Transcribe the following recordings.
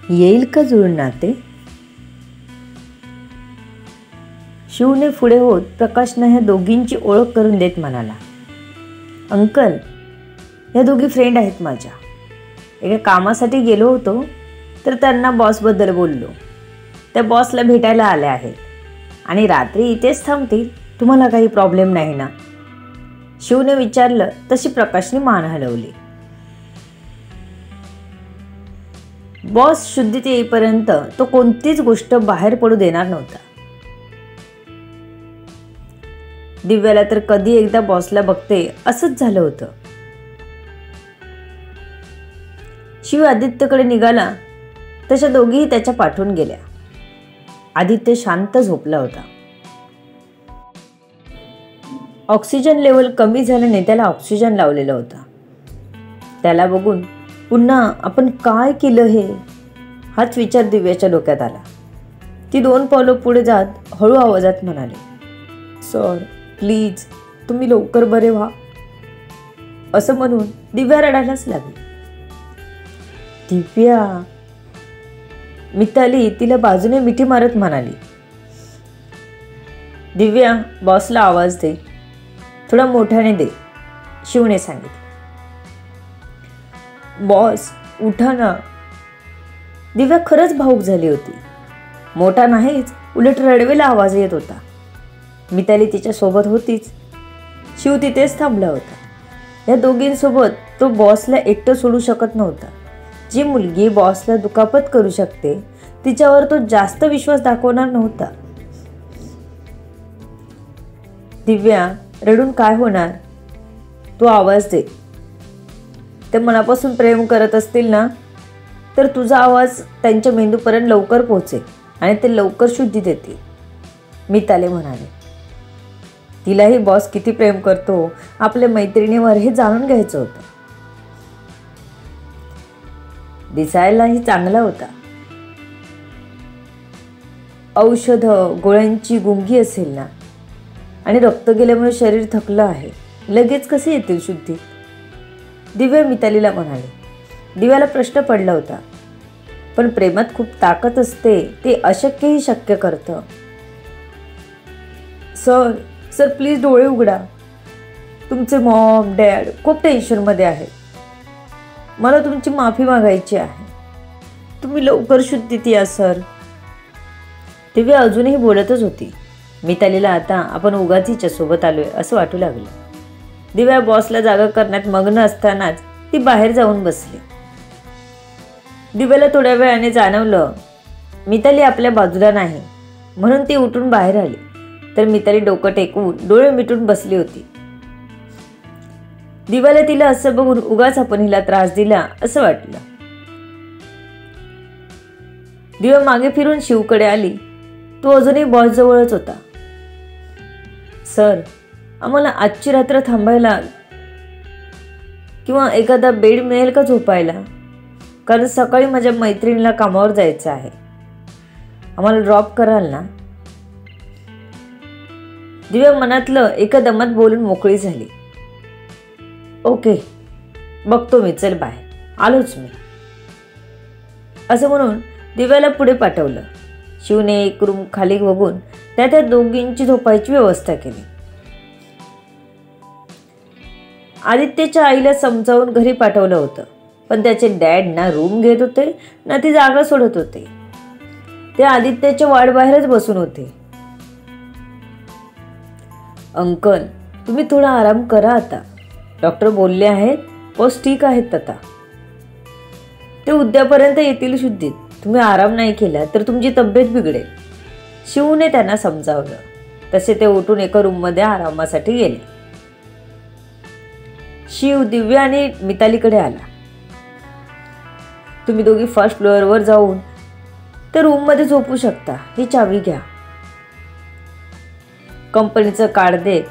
येईल का जुळून नाते? शिवने पुढे होत प्रकाशनं ह्या दोघींची ओळख करून देत म्हणाला, अंकल, ह्या दोघी फ्रेंड आहेत माझ्या. एका कामासाठी गेलो होतो तर त्यांना बॉसबद्दल बोललो. त्या बॉसला भेटायला आल्या आहेत आणि रात्री इथेच थांबतील. तुम्हाला काही प्रॉब्लेम नाही ना? शिवने विचारलं तशी प्रकाशने मान हलवली. बॉस शुद्धीत येईपर्यंत तो कोणतीच गोष्ट बाहेर पडू देणार नव्हता. दिव्याला तर कधी एकदा बॉसला बघते असंच झालं होतं. शिव आदित्यकडे निघाला तशा दोघीही त्याच्या पाठवून गेल्या. आदित्य शांत झोपला होता. ऑक्सिजन लेवल कमी झाल्याने त्याला ऑक्सिजन लावलेला होता. त्याला बघून पुन्हा आपण काय केलं हे, हाच विचार दिव्याच्या डोक्यात आला. ती 2 पावलं पुढे जात हळू आवाजात म्हणाली, सर प्लीज, तुम्ही लवकर बरे व्हा. असं म्हणून दिव्या रडायलाच लागली. दिव्या, मिताली तिला बाजूने मिठी मारत म्हणाली. दिव्या, बॉसला आवाज दे, थोडा मोठ्याने दे, शिवने सांगितले. बॉस उठा ना. दिव्या खरंच भावूक झाली होती. मोठा नाहीच, उलट रडवेला आवाज येत होता. मिताली तिच्या सोबत होतीच. शिव तिथेच थांबला होता. या दोघींसोबत तो बॉसला एकटं सोडू शकत नव्हता. जी मुलगी बॉसला दुखापत करू शकते तिच्यावर तो जास्त विश्वास दाखवणार नव्हता. दिव्या, रडून काय होणार? तू आवाज दे. ते मनापासून प्रेम करत असतील ना तर तुझा आवाज त्यांच्या मेंदूपर्यंत लवकर पोहोचेल आणि ते लवकर शुद्धी देतील, मिताली म्हणाले. तिलाही बॉस किती प्रेम करतो आपल्या मैत्रिणीवर हे जाणून घ्यायचं होतं. दिसायलाही चांगला होता. औषध गोळ्यांची गुंगी असेल ना, आणि रक्त गेल्यामुळे शरीर थकलं आहे, लगेच कसे येतील शुद्धी? दिव्या मितालीला म्हणाले. दिव्याला प्रश्न पडला होता, पण प्रेमात खूप ताकद असते, ते अशक्यही शक्य करतं. सर सर प्लीज डोळे उघडा. तुमचे मॉम डॅड खूप टेन्शनमध्ये आहेत. मला तुमची माफी मागायची आहे. तुम्ही लवकर शुद्धीत या सर. दिव्या अजूनही बोलतच होती. मितालीला आता आपण उगाच हिच्या सोबत आलोय असं वाटू लागलं. दिव्या बॉसला जागा करण्यात मग्न असतानाच ती बाहेर जाऊन बसली. दिव्याला थोड्या वेळाने जाणवलं मिताली आपल्या बाजूला नाही, म्हणून ती उठून बाहेर आली. तर मिताली डोकं टेकवून डोळे मिटून बसली होती. दिव्याला तिला असं बघून उगाच आपण हिला त्रास दिला असं वाटलं. दिव्या मागे फिरून शिवकडे आली. तो अजूनही बॉस जवळच होता. सर, आम्हाला आजची रात्र थांबायला किंवा एखादा बेड मिळेल का झोपायला? कारण सकाळी माझ्या मैत्रिणीला कामावर जायचं आहे. आम्हाला ड्रॉप कराल ना? दिव्या मनातलं एका दमात बोलून मोकळी झाली. ओके, बघतो मी, चल बाय, आलोच मी. असं म्हणून दिव्याला पुढे पाठवलं. शिवने एक रूम खाली बघून त्या दोघींची झोपायची व्यवस्था केली. आदित्यच्या आईला समजावून घरी पाठवलं होतं, पण त्याचे डॅड ना रूम घेत होते ना ती जागा सोडत होते. ते आदित्यच्या वाडबाहेरच बसून होते. अंकल, तुम्ही थोडा आराम करा आता. डॉक्टर बोलले आहेत, बॉस ठीक आहेत आता. ते उद्यापर्यंत येतील शुद्धीत. तुम्ही आराम नाही केला तर तुमची तब्येत बिघडेल, शिवने त्यांना समजावलं. तसे ते उठून एका रूममध्ये आरामासाठी गेले. शिव दिव्या आणि मितालीकडे आला. तुम्ही दोघी फर्स्ट फ्लोअरवर जाऊन त्या रूममध्ये झोपू शकता. ही चावी घ्या. कंपनीचं कार्ड दे.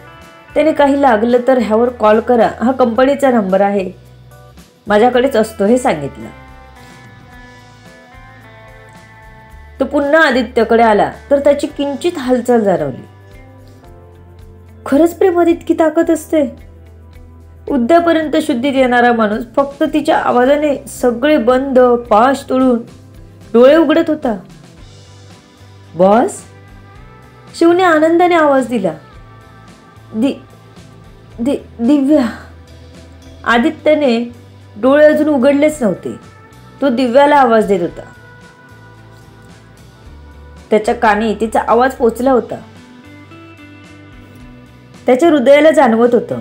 त्याने काही लागलं तर ह्यावर कॉल करा, हा कंपनीचा नंबर आहे, माझ्याकडेच असतो हे सांगितलं. तो पुन्हा आदित्यकडे आला तर त्याची किंचित हालचाल जाणवली. खरंच प्रेमात इतकी ताकद असते? उद्यापर्यंत शुद्धीत येणारा माणूस फक्त तिच्या आवाजाने सगळे बंद पाश तोडून डोळे उघडत होता. बॉस, शिवने आनंदाने आवाज दिला. दिव्या. आदित्यने डोळे अजून उघडलेच नव्हते. तो दिव्याला आवाज देत होता. त्याच्या कानी तिचा आवाज पोचला होता. त्याच्या हृदयाला जाणवत होतं.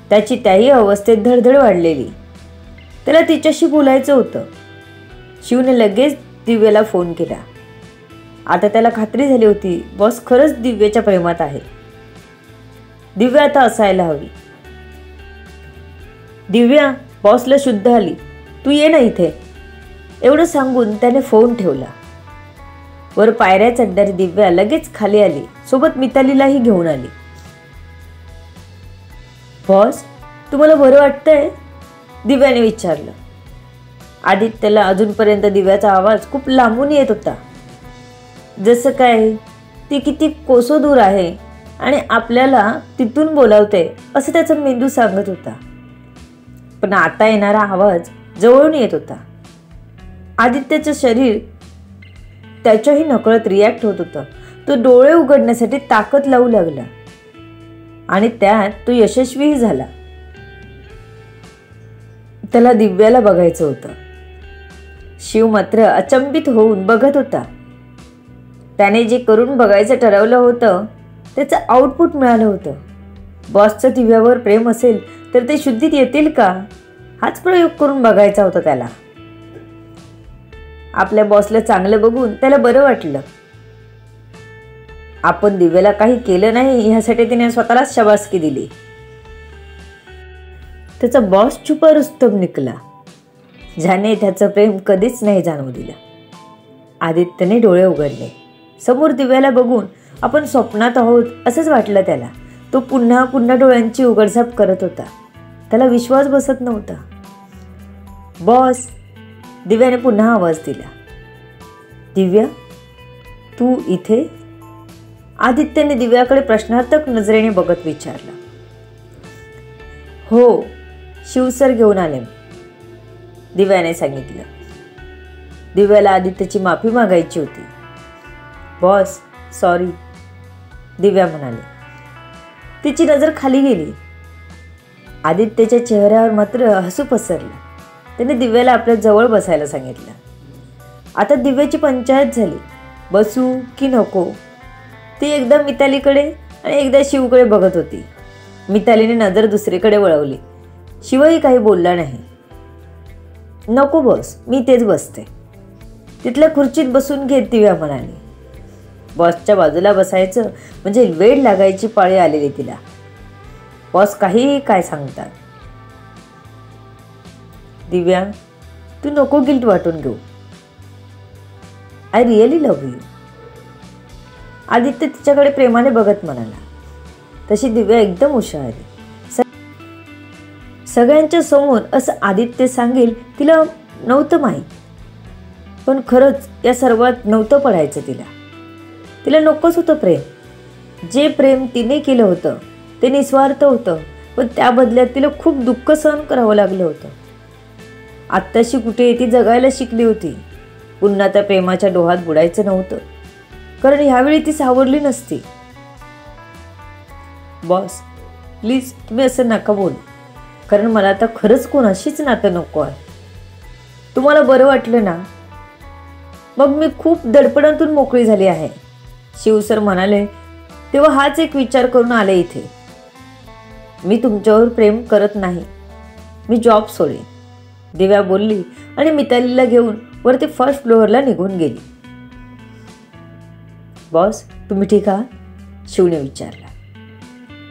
त्याची त्याही अवस्थेत धडधड वाढलेली. त्याला तिच्याशी बोलायचं होतं. शिवने लगेच दिव्याला फोन केला. आता त्याला खात्री झाली होती, बॉस खरंच दिव्याच्या प्रेमात आहे. दिव्या आता असायला हवी. दिव्या, बॉसला शुद्ध आली, तू ये ना इथे. एवढं सांगून त्याने फोन ठेवला. वर पायऱ्या चढणारी दिव्या लगेच खाली आली. सोबत मितालीलाही घेऊन आली. बॉस, तुम्हाला बरं वाटतंय? दिव्याने विचारलं. आदित्यला अजूनपर्यंत दिव्याचा आवाज खूप लांबून येत होता. जसं काय ती किती कोसो दूर आहे आणि आपल्याला तिथून बोलावते असं त्याचा मेंदू सांगत होता. पण आता येणारा आवाज जवळून येत होता. आदित्यचं शरीर त्याच्याही नकळत रिॲक्ट होत होतं. तो डोळे उघडण्यासाठी ताकद लावू लागला आणि त्यात तो यशस्वीही झाला. त्याला दिव्याला बघायचं होतं. शिव मात्र अचंबित होऊन बघत होता. त्याने जे करून बघायचं ठरवलं होतं त्याचं आउटपुट मिळालं होतं. बॉसचं दिव्यावर प्रेम असेल तर ते शुद्धीत येतील का, हाच प्रयोग करून बघायचा होता त्याला. आपल्या बॉसला चांगलं बघून त्याला बरं वाटलं. आपण दिव्याला काही केलं नाही ह्यासाठी तिने स्वतःलाच शाबासकी दिली. त्याचा बॉस छुपा रुस्तम निकला, ज्याने त्याचं प्रेम कधीच नाही जाणवू दिलं. आदित्यने डोळे उघडले. समोर दिव्याला बघून आपण स्वप्नात आहोत असंच वाटलं त्याला. तो पुन्हा पुन्हा डोळ्यांची उघडझाप करत होता. त्याला विश्वास बसत नव्हता. बॉस, दिव्याने पुन्हा आवाज दिला. दिव्या, तू इथे? आदित्यने दिव्याकडे प्रश्नार्थक नजरेने बघत विचारलं. हो, शिवसर घेऊन आले, दिव्याने सांगितलं. दिव्याला आदित्यची माफी मागायची होती. बॉस, सॉरी, दिव्या म्हणाली. तिची नजर खाली गेली. आदित्यच्या चेहऱ्यावर मात्र हसू पसरलं. त्याने दिव्याला आपल्या जवळ बसायला सांगितलं. आता दिव्याची पंचायत झाली, बसू की नको. ती एकदा मितालीकडे आणि एकदा शिवकडे बघत होती. मितालीने नजर दुसरीकडे वळवली. शिवही काही बोलला नाही. नको बॉस, मी तेच बसते. तिथल्या खुर्चीत बसून घेत दिव्या म्हणाली. बॉसच्या बाजूला बसायचं म्हणजे वेळ लागायची पाळी आलेली तिला. बॉस काहीही काय सांगतात. दिव्या, तू नको गिल्ट वाटून घेऊ. I really love you. Aditya तिच्याकडे प्रेमाने बघत म्हणाला. तशी दिव्या एकदम हुशार. सगळ्यांच्या समोर असं आदित्य सांगेल तिला नव्हतं माहीत. पण खरंच या सर्वात नव्हतं पडायचं तिला. तिला नकोच होतं प्रेम. जे प्रेम तिने केलं होतं ते निस्वार्थ होतं, पण त्या बदल्यात तिला खूप दुःख सहन करावं लागलं होतं. आत्ताशी कुठे ती जगायला शिकली होती. पुन्हा त्या प्रेमाच्या डोहात बुडायचं नव्हतं, कारण ह्यावेळी ती सावरली नसती. बॉस, प्लीज तुम्ही असं नका बोलू, कारण मला आता खरंच कोणाशीच नातं नको आहे. तुम्हाला बरं वाटलं ना, मग मी खूप दडपणातून मोकळी झाली आहे. शिवसर म्हणाले तेव्हा हाच एक विचार करून आले इथे. मी तुमच्यावर प्रेम करत नाही. मी जॉब सोडेन, दिव्या बोलली आणि मितालीला घेऊन वरती फर्स्ट फ्लोअरला निघून गेली. बॉस, तुम्ही ठीक आहात? शिवने विचारला.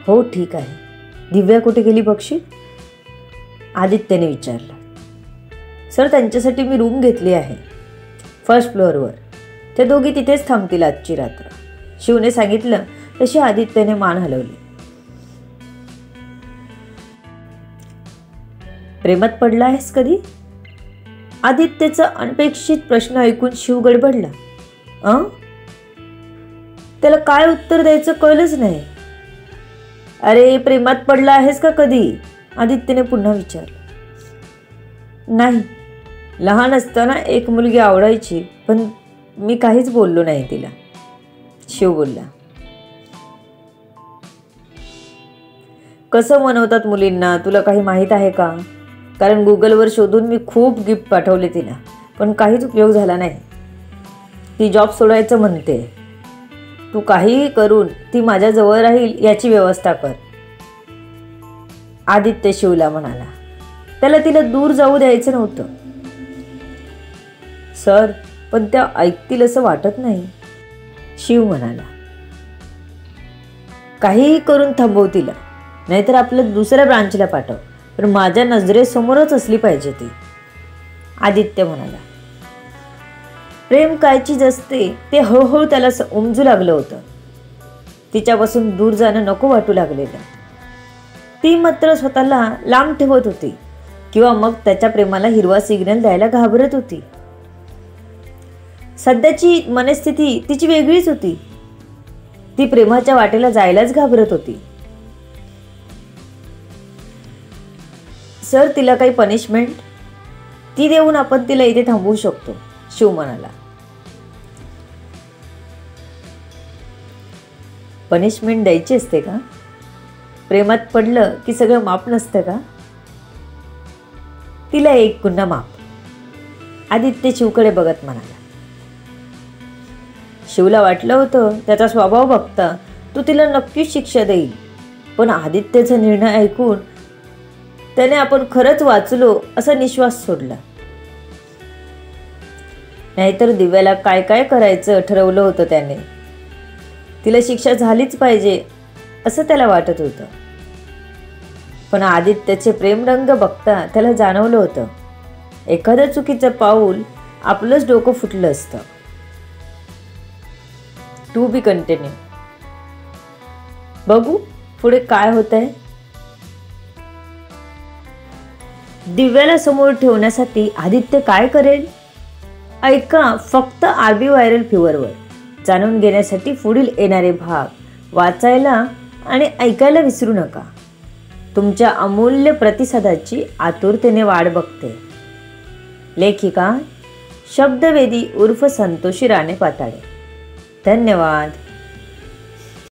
हो ठीक आहे. दिव्या कुठे गेली बघशील? आदित्यने विचारलं. सर, त्यांच्यासाठी मी रूम घेतली आहे फर्स्ट फ्लोअरवर. ते दोघी तिथेच थांबतील आजची रात्र, शिवने सांगितलं. तशी आदित्यने मान हलवली. प्रेमात पडला आहेस कधी? आदित्यचा अनपेक्षित प्रश्न ऐकून शिव गडबडला. त्याला काय उत्तर द्यायचं कळलंच नाही. अरे, प्रेमात पडला आहेस का कधी? आदित्यने पुन्हा विचारलं. नाही, लहान असताना एक मुलगी आवडायची, पण मी काहीच बोललो नाही तिला, शिव बोलला. कसं मनवतात मुलींना तुला काही माहीत आहे का? कारण गुगलवर शोधून मी खूप गिफ्ट पाठवले तिला, पण काहीच उपयोग झाला नाही. ती जॉब सोडायचं म्हणते. तू काहीही करून ती माझ्याजवळ राहील याची व्यवस्था कर. आदित्य शिवला म्हणाला. त्याला तिला दूर जाऊ द्यायचं नव्हतं. सर, पण त्या ऐकतील असं वाटत नाही, शिव म्हणाला. काहीही करून थांबव तिला, नाहीतर आपल्या दुसऱ्या ब्रांचला पाठव, पण माझ्या नजरेसमोरच असली पाहिजे ती, आदित्य म्हणाला. प्रेम काय चीज असते ते हळूहळू त्याला उमजू लागलं होतं. तिच्यापासून दूर जाणं नको वाटू लागलेलं. ती मात्र स्वतःला लांब ठेवत होती किंवा मग त्याच्या प्रेमाला हिरवा सिग्नल द्यायला घाबरत होती. सध्याची मनस्थिती तिची वेगळीच होती. ती प्रेमाच्या वाटेला जायलाच घाबरत होती. सर, तिला काही पनिशमेंट ती देऊन आपण तिला इथे थांबवू शकतो, शिव म्हणाला. पनिशमेंट द्यायची असते का? प्रेमात पडलं की सगळं माफ नसतं का? तिला एक गुन्हा माफ, आदित्य शिवकडे बघत म्हणाला. शिवला वाटलं होतं त्याचा स्वभाव बघता तो तिला नक्कीच शिक्षा देईल, पण आदित्यचा निर्णय ऐकून त्याने आपण खरंच वाचलो असा निश्वास सोडला. नाहीतर दिव्याला काय काय करायचं ठरवलं होतं त्याने. तिला शिक्षा झालीच पाहिजे असं त्याला वाटत होतं. पण आदित्यचे प्रेमरंग बघता त्याला जाणवलं होतं एखादं चुकीचं पाऊल आपलंच डोकं फुटलं असतं. To be continue. बघू पुढे काय होतंय. दिव्याला समोर ठेवण्यासाठी आदित्य काय करेल? ऐका फक्त आरबी व्हायरल फीवरवर. जाणून घेण्यासाठी पुढील येणारे भाग वाचायला आणि ऐकायला विसरू नका. तुमच्या अमूल्य प्रतिसादाची आतुरतेने वाट बघते. लेखिका शब्दवेदी उर्फ संतोषी राणे पाताळे. धन्यवाद.